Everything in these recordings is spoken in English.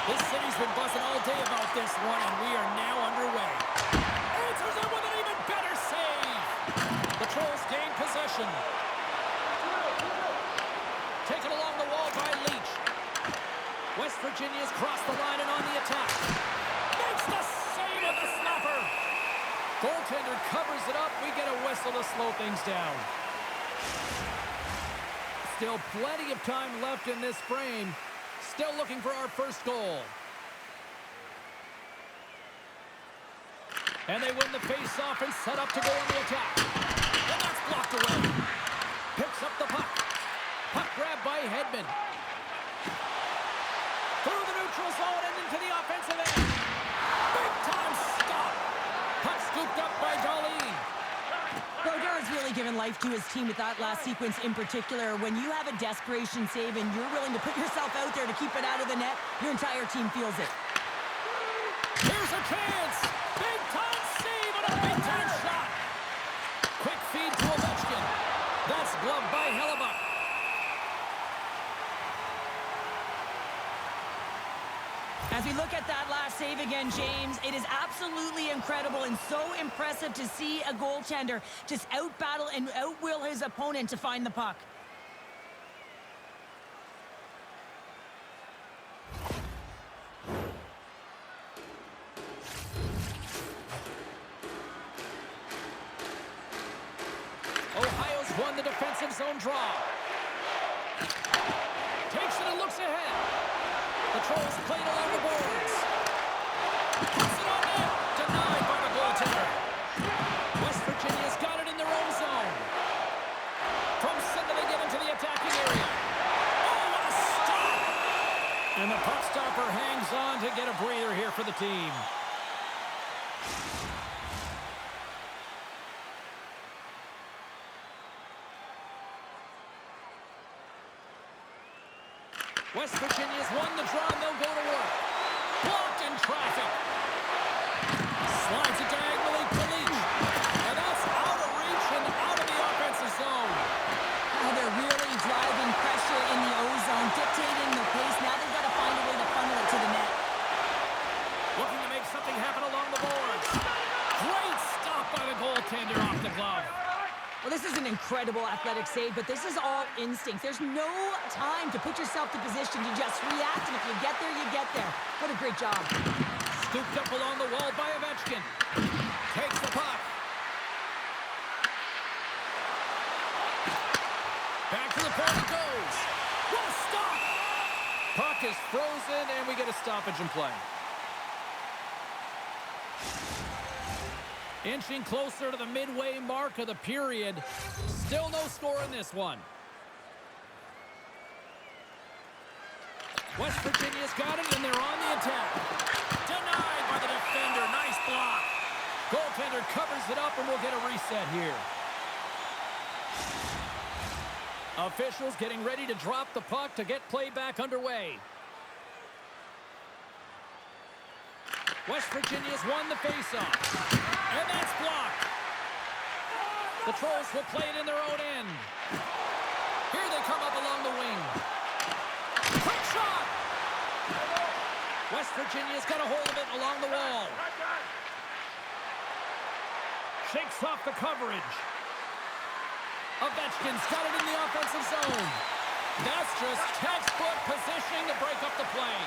This city's been buzzing all day about this one, and we are now underway. Answers it with an even better save. The Trolls gain possession. Taken along the wall by Leach. West Virginia's crossed the line and on the attack. Makes the save with the snapper. Goaltender covers it up. We get a whistle to slow things down. Still plenty of time left in this frame. Still looking for our first goal. And they win the face-off and set up to go on the attack. And that's blocked away. Picks up the puck. Puck grab by Hedman. Through the neutral zone and into the offensive end. Big time stop. Puck scooped up by Darlene. Brodeur has really given life to his team with that last sequence in particular. When you have a desperation save and you're willing to put yourself out there to keep it out of the net, your entire team feels it. Here's a chance. Big time save and a big time shot. Quick feed to Ovechkin. That's gloved by Hellebuck. As we look at that last save again, James, it is absolutely incredible and so impressive to see a goaltender just out-battle and out-will his opponent to find the puck. Ohio's won the defensive zone draw. Takes it and looks ahead. The Trolls played along the boards. Puts it on net. Denied by the goaltender. West Virginia's got it in their own zone. From center they get into the attacking area. Oh, what a stop! And the puck stopper hangs on to get a breather here for the team. West Virginia's won the draw, and they'll go to work. Blocked in traffic. Slides it diagonally to Leach. And that's out of reach and out of the offensive zone. Oh, they're really driving pressure in the O-zone, dictating the pace. Now they've got to find a way to funnel it to the net. Looking to make something happen along the boards. Great stop by the goaltender off the glove. Well, this is an incredible athletic save, but this is all instinct. There's no time to put yourself to position to just react, and if you get there, you get there. What a great job. Scooped up along the wall by Ovechkin. Takes the puck. Back to the point it goes. What a stop! Puck is frozen, and we get a stoppage in play. Inching closer to the midway mark of the period. Still no score in this one. West Virginia's got it, and they're on the attack. Denied by the defender. Nice block. Goaltender covers it up, and we'll get a reset here. Officials getting ready to drop the puck to get play back underway. West Virginia's won the faceoff. And that's blocked. The Trolls will play it in their own end. Here they come up along the wing. Quick shot! West Virginia's got a hold of it along the wall. Shakes off the coverage. Ovechkin's got it in the offensive zone. That's just textbook positioning to break up the play.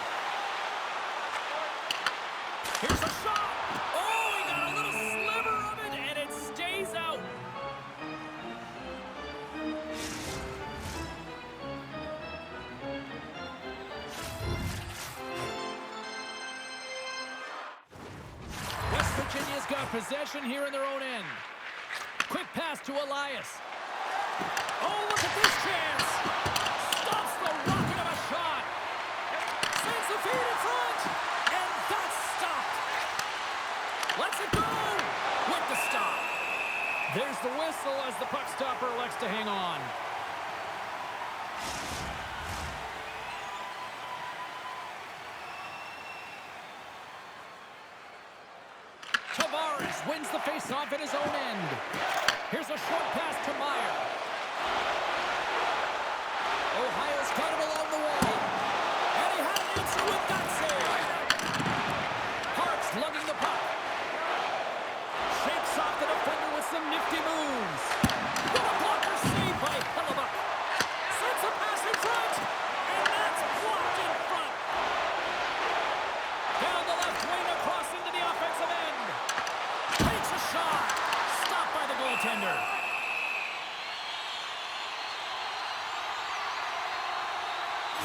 Here's a shot! Oh, he got a little sliver of it, and it stays out. West Virginia's got possession here in their own end. Quick pass to Elias. Oh, look at this chance! Stops the rocket of a shot! Sends the feed in front! And that's stopped! Lets it go! With the stop! There's the whistle as the puck stopper elects to hang on. Tavares wins the faceoff at his own end. Here's a short pass to Meyer. Ohio's got it along the wall. And he had an answer with that save.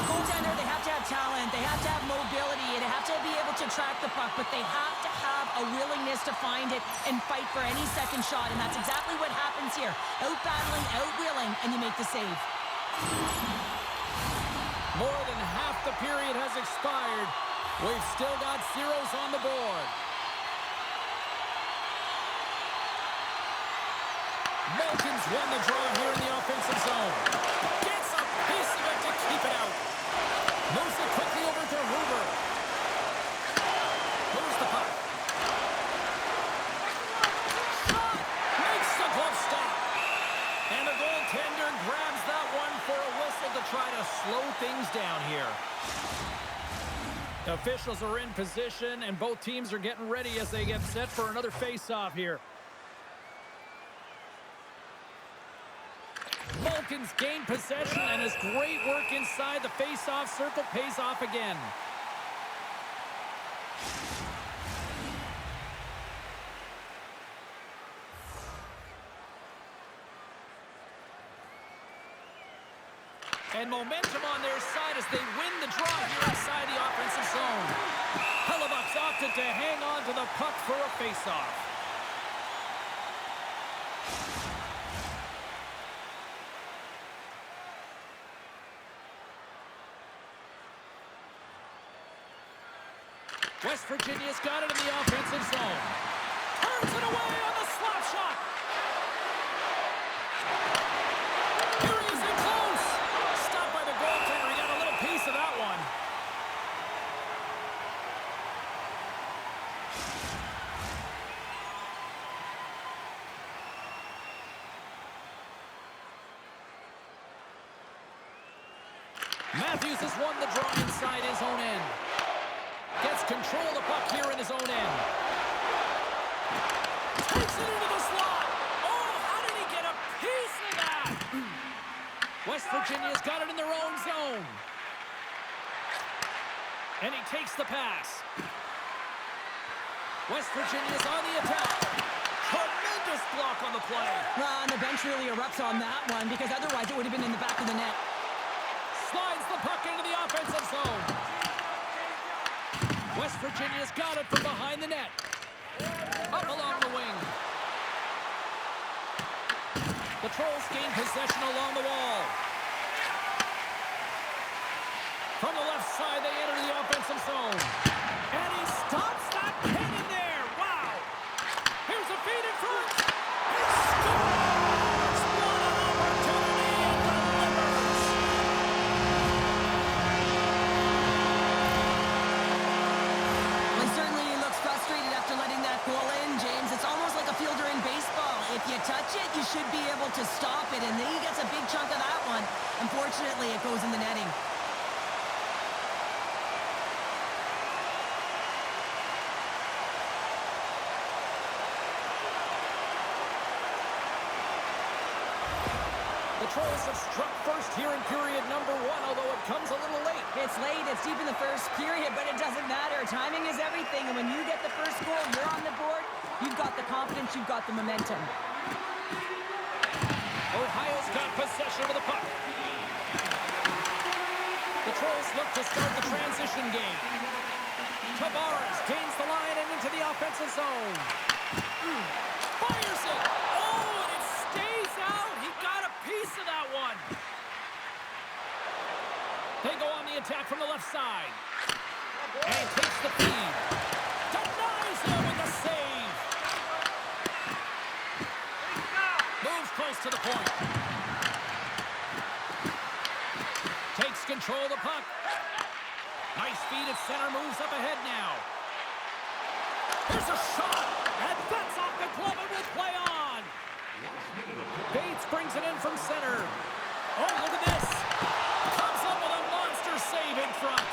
Goaltender, they have to have talent, they have to have mobility, and they have to be able to track the puck, but they have to have a willingness to find it and fight for any second shot, and that's exactly what happens here. Out-battling, out-willing, and you make the save. More than half the period has expired. We've still got zeros on the board. Malkin's won the draw here in the offensive zone. Gets a piece of it to keep it out. Moves it quickly over to Hoover. Moves the puck. Shot! Makes the glove stop. And the goaltender grabs that one for a whistle to try to slow things down here. The officials are in position, and both teams are getting ready as they get set for another face-off here. Malkin's gained possession, and his great work inside the face-off circle pays off again. And momentum on their side as they win the draw here inside the offensive zone. Hellebuck's opted to hang on to the puck for a face-off. West Virginia's got it in the offensive zone. Turns it away on the slap shot. Here he is in close. Stopped by the goaltender. He got a little piece of that one. Matthews has won the draw inside his own end. Gets control of the puck here in his own end. Takes it into the slot. Oh, how did he get a piece of that? West Virginia's got it in their own zone. And he takes the pass. West Virginia's on the attack. Tremendous block on the play. Well, and the bench really erupts on that one because otherwise it would have been in the back of the net. Slides the puck into the offensive zone. West Virginia's got it from behind the net. Up along the wing. The Trolls gain possession along the wall. From the left side, they enter the offensive zone. And he stops that pin in there. Wow. Here's a feed in front. He scores! What an opportunity and delivers. Well, certainly he looks frustrated after letting that goal in, James. It's almost like a fielder in baseball. If you touch it, you should be able to stop it. And then he gets a big chunk of that one. Unfortunately, it goes in the netting. The Trolls have struck first here in period number 1, although it comes a little late. It's late, it's deep in the first period, but it doesn't matter. Timing is everything, and when you get the first goal, you're on the board, you've got the confidence, you've got the momentum. Ohio's got possession of the puck. The Trolls look to start the transition game. Tavares gains the line and into the offensive zone. Fires it! Oh, and it stays out! He got a piece of that one! They go on the attack from the left side. And takes the feed. Denies him with the save! Moves close to the point. Takes control of the puck. Nice feed at center, moves up ahead now. Here's a shot, and that's off the glove and will play on. Bates brings it in from center. Oh, look at this. Comes up with a monster save in front.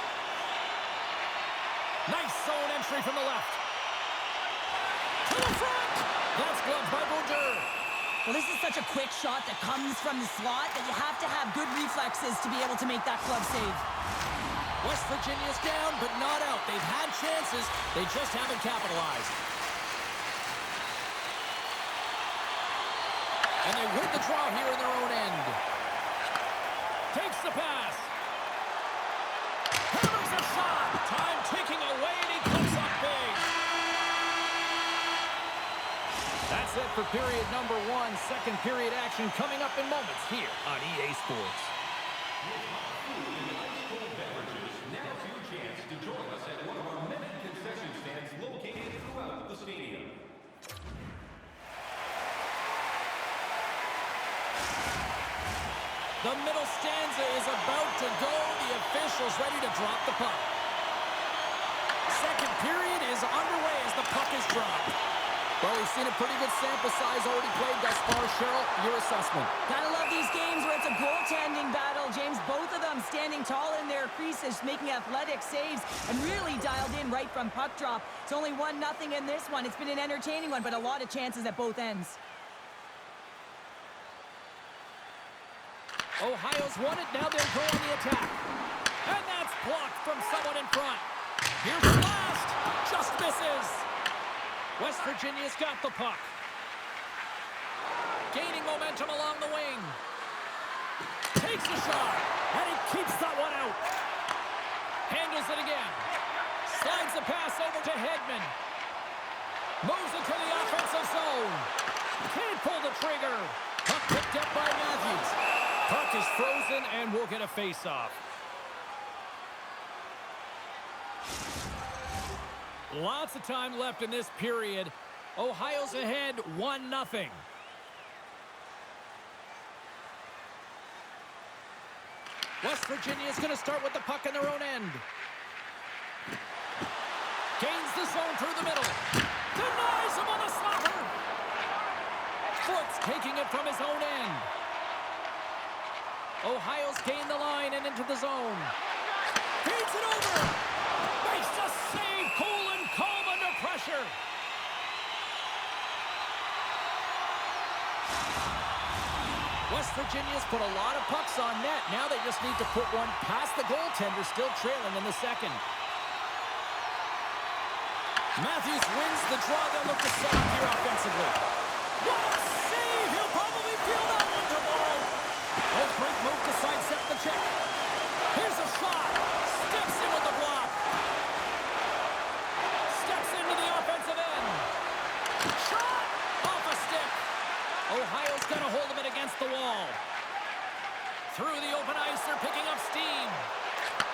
Nice zone entry from the left. To the front. That's gloved by Boucher. Well, this is such a quick shot that comes from the slot that you have to have good reflexes to be able to make that glove save. West Virginia's down, but not out. They've had chances. They just haven't capitalized. And they win the draw here in their own end. Takes the pass. shot. Time ticking away, and he comes up big. That's it for period number 1. Second period action coming up in moments here on EA Sports. The middle stanza is about to go. The officials ready to drop the puck. Second period is underway as the puck is dropped. Well, we've seen a pretty good sample size already played thus far. Cheryl, your assessment. Gotta love these games where it's a goaltending battle. James, both of them standing tall in their creases, making athletic saves, and really dialed in right from puck drop. It's only 1-0 in this one. It's been an entertaining one, but a lot of chances at both ends. Ohio's won it. Now they'll go on the attack. And that's blocked from someone in front. Here's the blast. Just misses. West Virginia's got the puck. Gaining momentum along the wing. Takes a shot. And he keeps that one out. Handles it again. Slides the pass over to Hedman. Moves it to the offensive zone. Can't pull the trigger. Puck picked up by Matthews. Puck is frozen, and we'll get a face-off. Lots of time left in this period. Ohio's ahead 1-0. West Virginia is going to start with the puck in their own end. Gains the zone through the middle. Denies him on the stopper. Foots taking it from his own end. Ohio's gained the line and into the zone. Feeds it over. Makes the save. Cool and calm under pressure. West Virginia's put a lot of pucks on net. Now they just need to put one past the goaltender, still trailing in the second. Matthews wins the draw. They'll look to set up here offensively. What a save! He'll probably feel that one tomorrow. Oakbrink move to sidestep the check. Here's a shot. Steps in with the block. Steps into the offensive end. Shot! Off a stick. Ohio's got a hold of it against the wall. Through the open ice, they're picking up steam.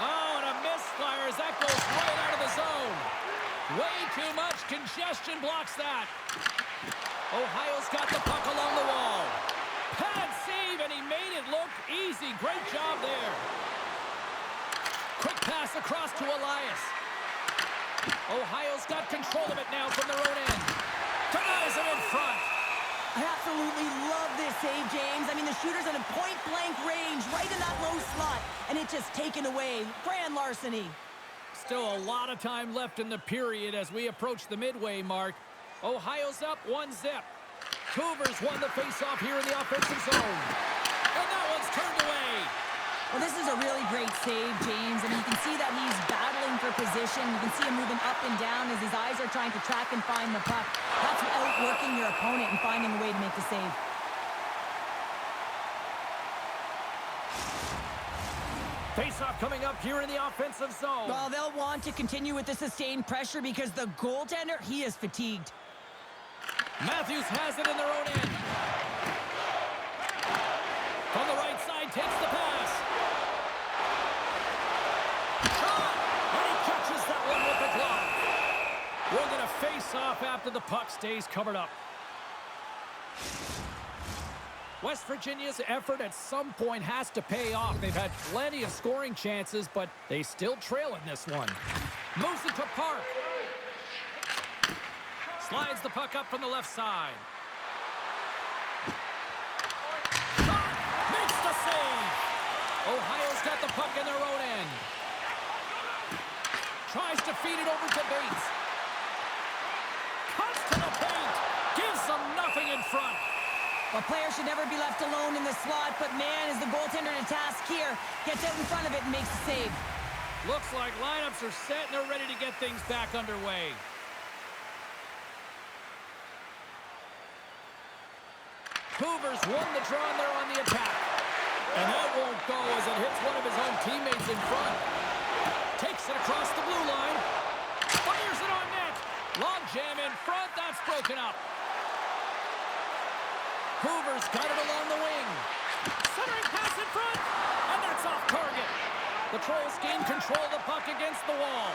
Oh, and a misfire as that goes right out of the zone. Way too much congestion blocks that. Ohio's got the puck along the wall. Pad save, and he made it look easy. Great job there. Quick pass across to Elias. Ohio's got control of it now from their own end. Denies it in front. I absolutely love this save, James. I mean, the shooter's in a point-blank range, right in that low slot, and it's just taken away. Grand larceny. Still a lot of time left in the period as we approach the midway mark. Ohio's up 1-0. Cougars won the face-off here in the offensive zone. And that one's turned away. Well, this is a really great save, James. I mean, you can see that he's battling for position. You can see him moving up and down as his eyes are trying to track and find the puck. That's outworking your opponent and finding a way to make the save. Face-off coming up here in the offensive zone. Well, they'll want to continue with the sustained pressure because the goaltender, he is fatigued. Matthews has it in their own end. From the right side, takes the pass. Shot! And he catches that one with the glove. We're going to face off after the puck stays covered up. West Virginia's effort at some point has to pay off. They've had plenty of scoring chances, but they still trail in this one. Moves it to Park. Slides the puck up from the left side. Shot! Makes the save! Ohio's got the puck in their own end. Tries to feed it over to Bates. Cuts to the paint. Gives them nothing in front. Well, players should never be left alone in the slot, but man, is the goaltender to task here. Gets out in front of it and makes the save. Looks like lineups are set and they're ready to get things back underway. Cougars won the draw and they're on the attack. And that won't go as it hits one of his own teammates in front. Takes it across broken up. Hoover's got it along the wing. Centering pass in front, and that's off target. The Trolls gain control of the puck against the wall.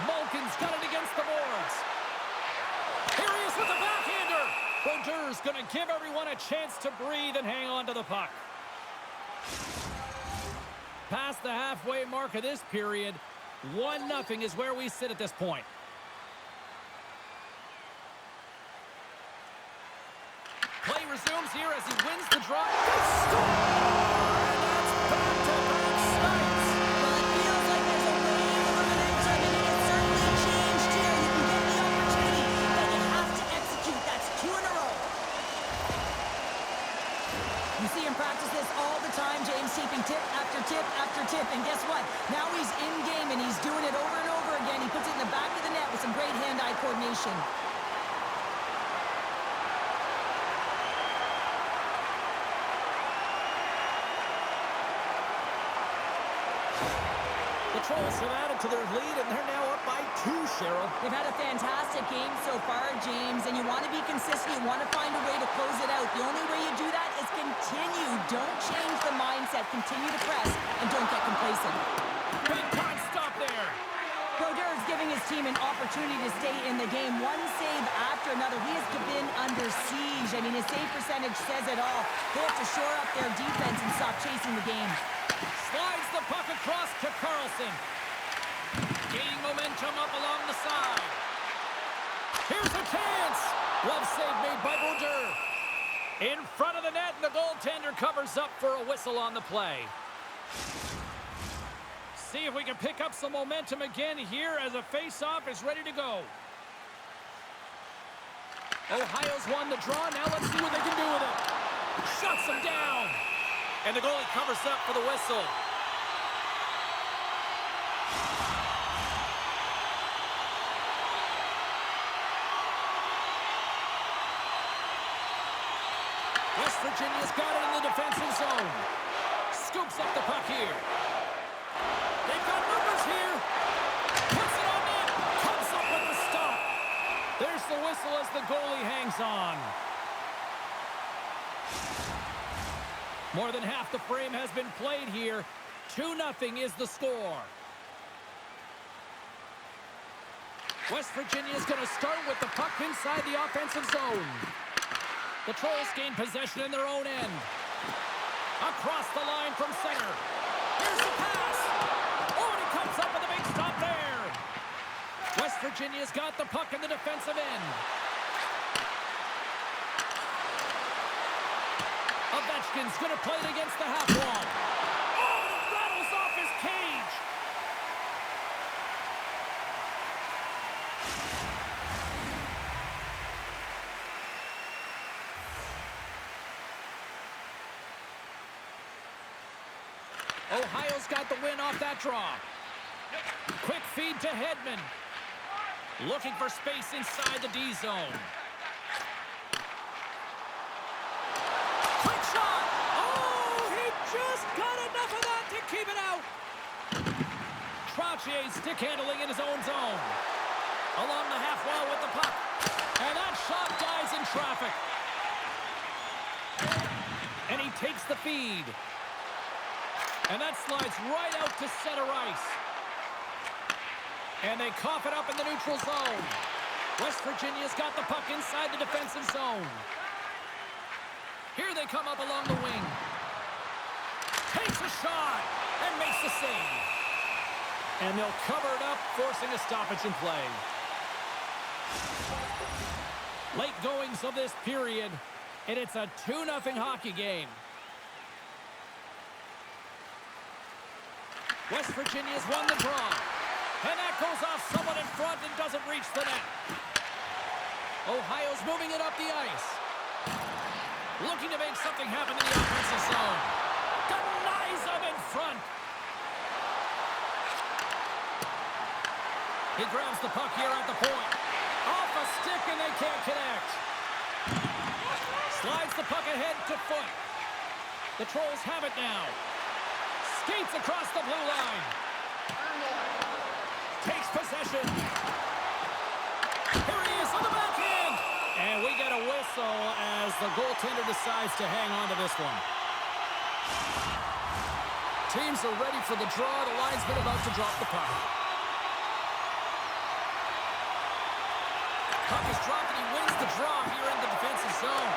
Malkin's got it against the boards. Here he is with the backhander. Brodeurs going to give everyone a chance to breathe and hang on to the puck. Past the halfway mark of this period, 1-0 is where we sit at this point. Play resumes here as he wins the draw. That's back-to-back snipes. Well, it feels like there's a wave of momentum, and it has certainly changed here. You can get the opportunity, but you have to execute. That's 2 in a row. You see him practice this all the time, James, taking tip after tip after tip. And guess what? Now he's in game, and he's doing it over and over again. He puts it in the back of the net with some great hand-eye coordination. The Trolls have added to their lead, and they're now up by 2, Cheryl. They've had a fantastic game so far, James, and you want to be consistent. You want to find a way to close it out. The only way you do that is continue. Don't change the mindset. Continue to press, and don't get complacent. Big time stop there. Brodeur is giving his team an opportunity to stay in the game. One save after another. He has been under siege. I mean, his save percentage says it all. They have to shore up their defense and stop chasing the game. Slides the puck across to Carlson. Gaining momentum up along the side. Here's a chance. Glove save made by Brodeur. In front of the net, and the goaltender covers up for a whistle on the play. See if we can pick up some momentum again here as a face-off is ready to go. Ohio's won the draw. Now let's see what they can do with it. Shuts him down. And the goalie covers up for the whistle. West Virginia's got it in the defensive zone. Scoops up the puck here. They've got numbers here. Puts it on net. Comes up with the stop. There's the whistle as the goalie hangs on. More than half the frame has been played here. 2-0 is the score. West Virginia is going to start with the puck inside the offensive zone. The Trolls gain possession in their own end. Across the line from center. Here's the pass. Oh, and he comes up with a big stop there. West Virginia's got the puck in the defensive end. Ovechkin's going to play it against the half wall. Oh, and it rattles off his cage. Ohio's got the win off that draw. Quick feed to Hedman. Looking for space inside the D zone. Quick shot! Oh, he just got enough of that to keep it out. Trottier stick handling in his own zone. Along the half wall with the puck. And that shot dies in traffic. And he takes the feed. And that slides right out to center ice. And they cough it up in the neutral zone. West Virginia's got the puck inside the defensive zone. Here they come up along the wing. Takes a shot and makes the save. And they'll cover it up, forcing a stoppage in play. Late goings of this period, and it's a 2-0 hockey game. West Virginia's won the draw. And that goes off someone in front and doesn't reach the net. Ohio's moving it up the ice. Looking to make something happen in the offensive zone. Denies him in front. He grabs the puck here at the point. Off a stick and they can't connect. Slides the puck ahead to Foot. The Trolls have it now. Skates across the blue line. Takes possession. get a whistle as the goaltender decides to hang on to this one. Teams are ready for the draw. The linesman about to drop the puck. Puck is dropped and he wins the draw here in the defensive zone.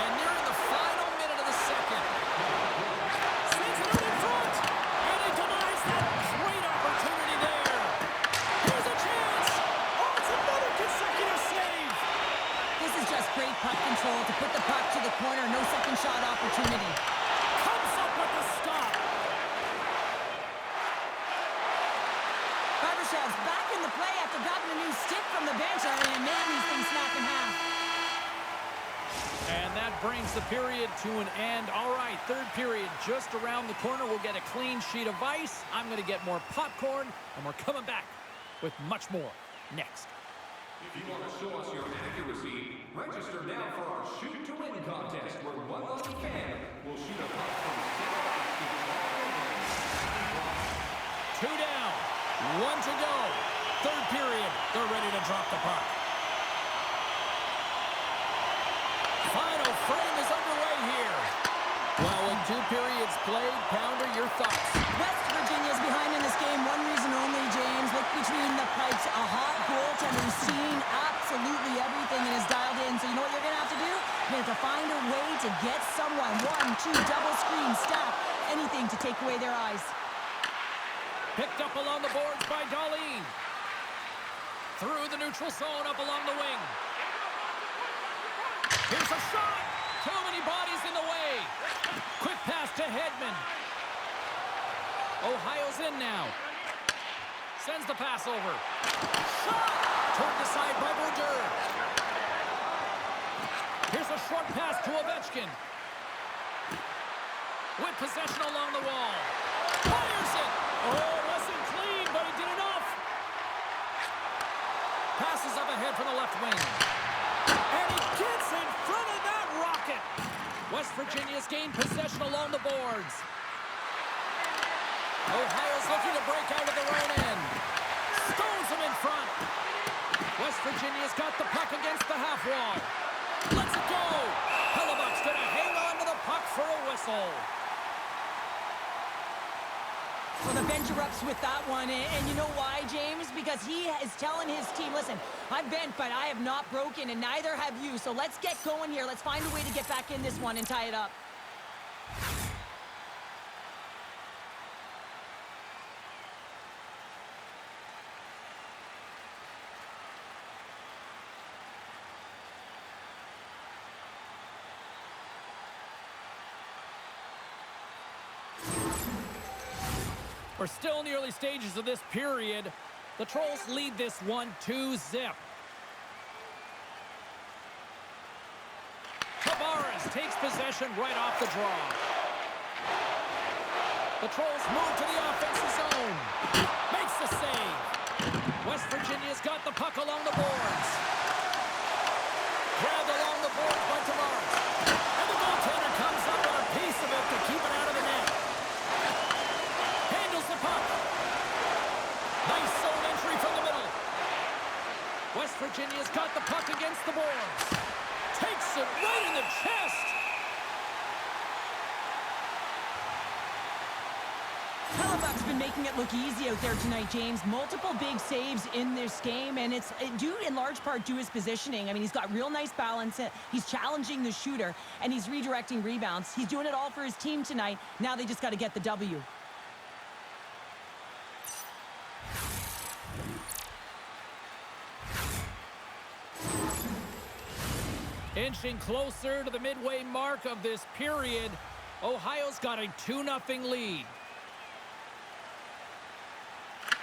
And nearing the final minute of the second. Sends it out in front. And he denies that great opportunity there. Here's a chance. Oh, it's another consecutive save. This is just great puck control to put the puck to the corner. No second shot opportunity. Comes up with the stop. Barbashev's back in the play after gotten a new stick from the bench. And man, these things snap in half. And that brings the period to an end. All right, third period just around the corner. We'll get a clean sheet of ice. I'm going to get more popcorn, and we're coming back with much more next. If you want to show us your accuracy, register now for our Shoot to Win contest, where one lucky fan will shoot a puck from center ice to Two down, one to go. Third period, they're ready to drop the puck. Final frame is underway here. Well, with 2 periods played, Pounder, your thoughts? West Virginia's behind in this game. One reason only, James. Look between the pipes. A hot goaltender who's seen absolutely everything and is dialed in. So you know what you're going to have to do? You're going to have to find a way to get someone. 1, 2, double screen, stack, anything to take away their eyes. Picked up along the boards by Darlene. Through the neutral zone, up along the wing. Here's a shot. Too many bodies in the way. Quick pass to Hedman. Ohio's in now. Sends the pass over. Shot! Turned aside by Brodeur. Here's a short pass to Ovechkin. With possession along the wall. Fires it! Oh, it wasn't clean, but he did enough. Passes up ahead from the left wing. And he gets in front of that rocket. West Virginia's gained possession along the boards. Ohio's looking to break out of their own end. Stones him in front. West Virginia's got the puck against the half wall. Let's it go. Hellebuck's going to hang on to the puck for a whistle. Well, the bench erupts with that one, and you know why, James? Because he is telling his team, listen, I've bent, but I have not broken, and neither have you. So let's get going here. Let's find a way to get back in this one and tie it up. We're still in the early stages of this period. The Trolls lead this one 2-0. Tavares takes possession right off the draw. The Trolls move to the offensive zone. Makes the save. West Virginia's got the puck along the boards. Grabbed along the boards by Tavares. And the goaltender comes up with a piece of it to keep it out of the net. The puck. Nice zone entry from the middle. West Virginia's got the puck against the boards. Takes it right in the chest. Hellebuck's been making it look easy out there tonight, James. Multiple big saves in this game, and it's due in large part to his positioning. I mean, he's got real nice balance. He's challenging the shooter, and he's redirecting rebounds. He's doing it all for his team tonight. Now they just got to get the W. Inching closer to the midway mark of this period, Ohio's got a 2-0 lead.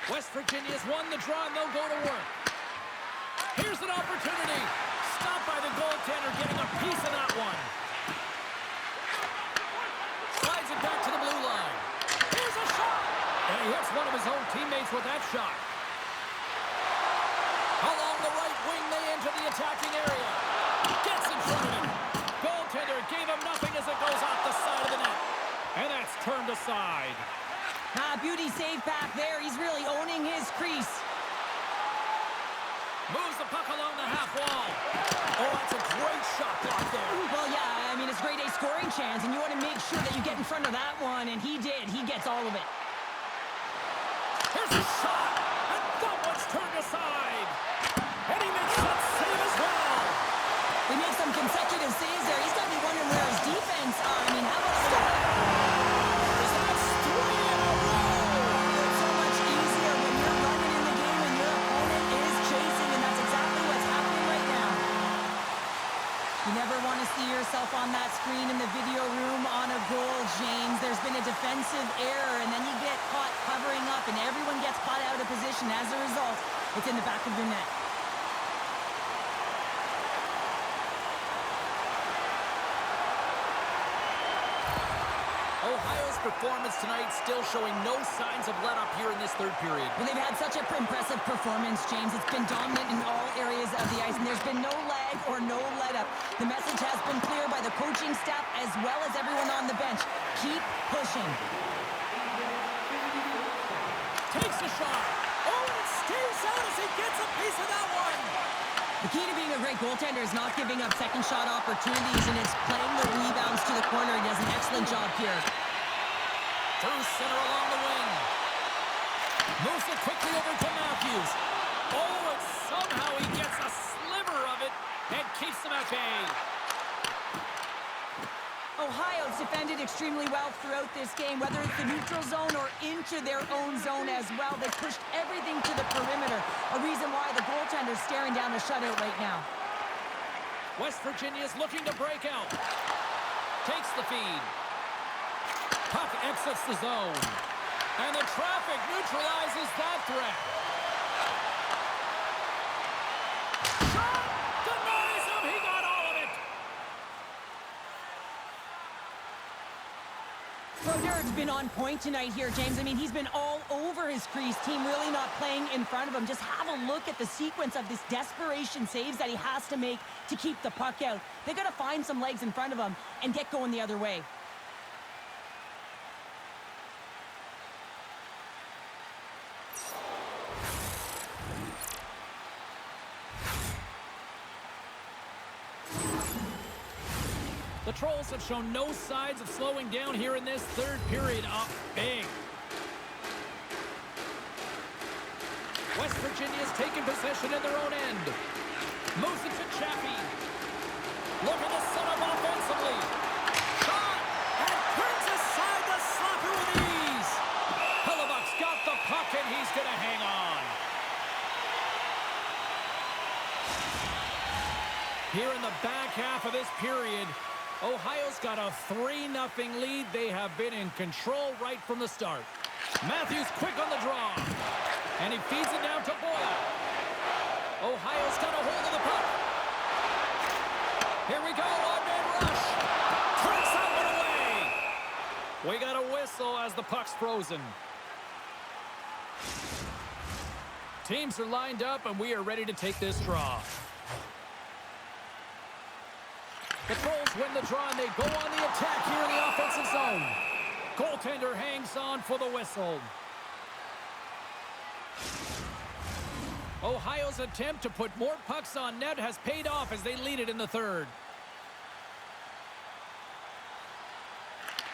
West Virginia's won the draw and they'll go to work. Here's an opportunity. Stopped by the goaltender, getting a piece of that one. Slides it back to the blue line. Here's a shot. And he hits one of his own teammates with that shot. Along the right wing, they enter the attacking area. Gets in front of him. Goaltender gave him nothing as it goes off the side of the net. And that's turned aside. Beauty save back there. He's really owning his crease. Moves the puck along the half wall. Oh, that's a great shot block there. Well, yeah, I mean, it's grade A scoring chance, and you want to make sure that you get in front of that one, and he did. He gets all of it. Here's a shot, and that one's turned aside. And he makes that save as well. He makes some consecutive saves there. He's got to be wondering where his defense are. I mean, how about that? That's 3 in a row. It's so much easier when you're running in the game and your opponent is chasing, and that's exactly what's happening right now. You never want to see yourself on that screen in the video room on a goal, James. There's been a defensive error, and then you get caught covering up, and everyone gets caught out of position. As a result, it's in the back of your net. Ohio's performance tonight still showing no signs of let-up here in this third period. Well, they've had such an impressive performance, James. It's been dominant in all areas of the ice, and there's been no lag or no let-up. The message has been clear by the coaching staff as well as everyone on the bench. Keep pushing. Takes a shot. Oh, and it stays out as he gets a piece of that one. The key to being a great goaltender is not giving up second shot opportunities, and it's playing the rebounds to the corner. He does an excellent job here. Through center along the wing. Moves it quickly over to Matthews. Oh, and somehow he gets a sliver of it and keeps them at bay. Ohio's defended extremely well throughout this game, whether it's the neutral zone or into their own zone as well. They pushed everything to the perimeter, a reason why the goaltender's staring down the shutout right now. West Virginia's looking to break out. Takes the feed. Puck exits the zone. And the traffic neutralizes that threat. Shot! Denies him! He got all of it! Brodeur been on point tonight here, James. I mean, he's been all over his crease. Team really not playing in front of him. Just have a look at the sequence of this desperation saves that he has to make to keep the puck out. They got to find some legs in front of him and get going the other way. The Trolls have shown no signs of slowing down here in this third period. Up big. West Virginia's taken possession in their own end. Moves it to Chappie. Looking to set up offensively. Shot! And turns aside the slapper with ease. Hellebuck's got the puck and he's going to hang on. Here in the back half of this period, Ohio's got a 3-0 lead. They have been in control right from the start. Matthews quick on the draw. And he feeds it down to Boyle. Ohio's got a hold of the puck. Here we go, one-man rush. Turns that one away. We got a whistle as the puck's frozen. Teams are lined up and we are ready to take this draw. The Trolls win the draw and they go on the attack here in the offensive zone. Goaltender hangs on for the whistle. Ohio's attempt to put more pucks on net has paid off as they lead it in the third.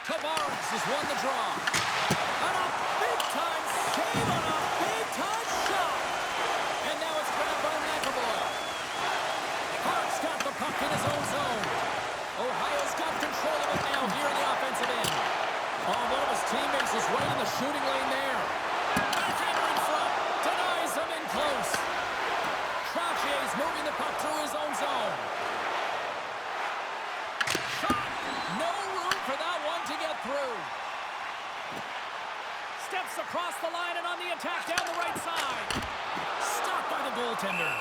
Tavares has won the draw. And a big-time save on a big-time shot. And now it's grabbed by McAvoy. Hart's got the puck in his own zone. Ohio's got control of it now here in the offensive end. Oh, one of his teammates is right in the shooting lane there. Backhander in front. Denies him in close. Troutier's moving the puck through his own zone. Shot. No room for that one to get through. Steps across the line and on the attack down the right side. Stopped by the goaltender.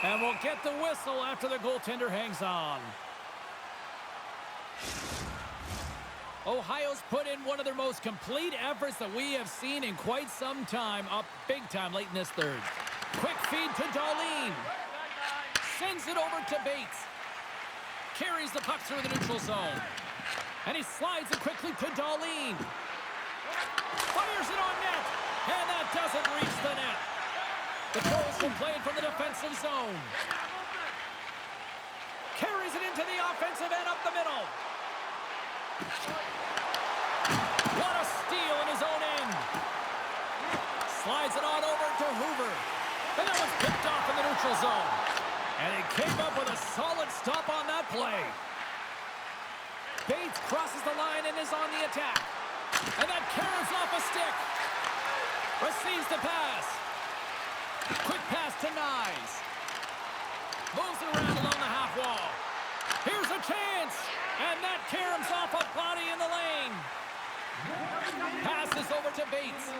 And we'll get the whistle after the goaltender hangs on. Ohio's put in one of their most complete efforts that we have seen in quite some time, up big time late in this third. Quick feed to Darlene. Sends it over to Bates. Carries the puck through the neutral zone. And he slides it quickly to Darlene. Fires it on net. And that doesn't reach the net. The Trolls will play it from the defensive zone. Carries it into the offensive end up the middle. What a steal in his own end. Slides it on over to Hoover. And that was picked off in the neutral zone. And he came up with a solid stop on that play. Bates crosses the line and is on the attack. And that carries off a stick. Receives the pass. Quick pass to Nyes. Moves it around along the half wall. Here's a chance. And that caroms off a body in the lane. Passes over to Bates.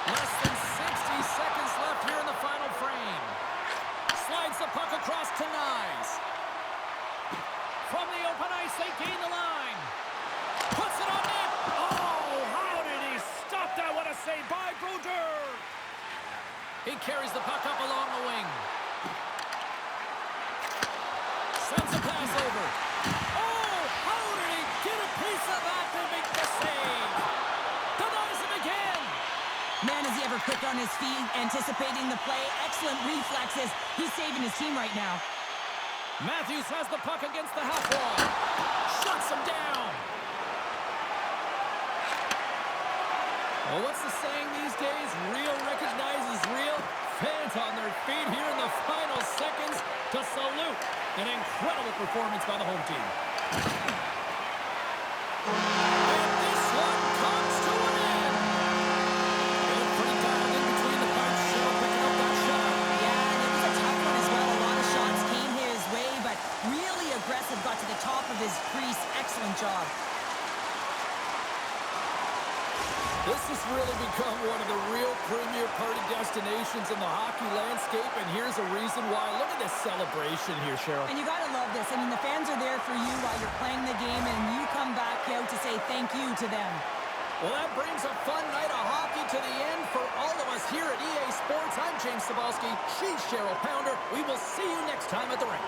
Less than 60 seconds left here in the final frame. Slides the puck across to Nyes. From the open ice, they gain the line. Puts it on net. Oh, how did he stop that? What a save by Brodeur. He carries the puck up along the wing. Sends a pass over. Oh, how did he get a piece of that to make the save? Denies him again. Man, is he ever quick on his feet, anticipating the play. Excellent reflexes. He's saving his team right now. Matthews has the puck against the half wall. Shuts him down. Well, what's the saying these days? Real recognizes real. Fans on their feet here in the final seconds to salute an incredible performance by the home team. And this one comes to an end. They look pretty dialed in between the pipes. Cheryl picking up that shot. Yeah, and it was a tough one as well. A lot of shots came his way, but really aggressive. Got to the top of his crease. Excellent job. This has really become one of the real premier party destinations in the hockey landscape, and here's a reason why. Look at this celebration here, Cheryl. And you got to love this. I mean, the fans are there for you while you're playing the game, and you come back out to say thank you to them. Well, that brings a fun night of hockey to the end for all of us here at EA Sports. I'm James Cebulski. She's Cheryl Pounder. We will see you next time at the rink.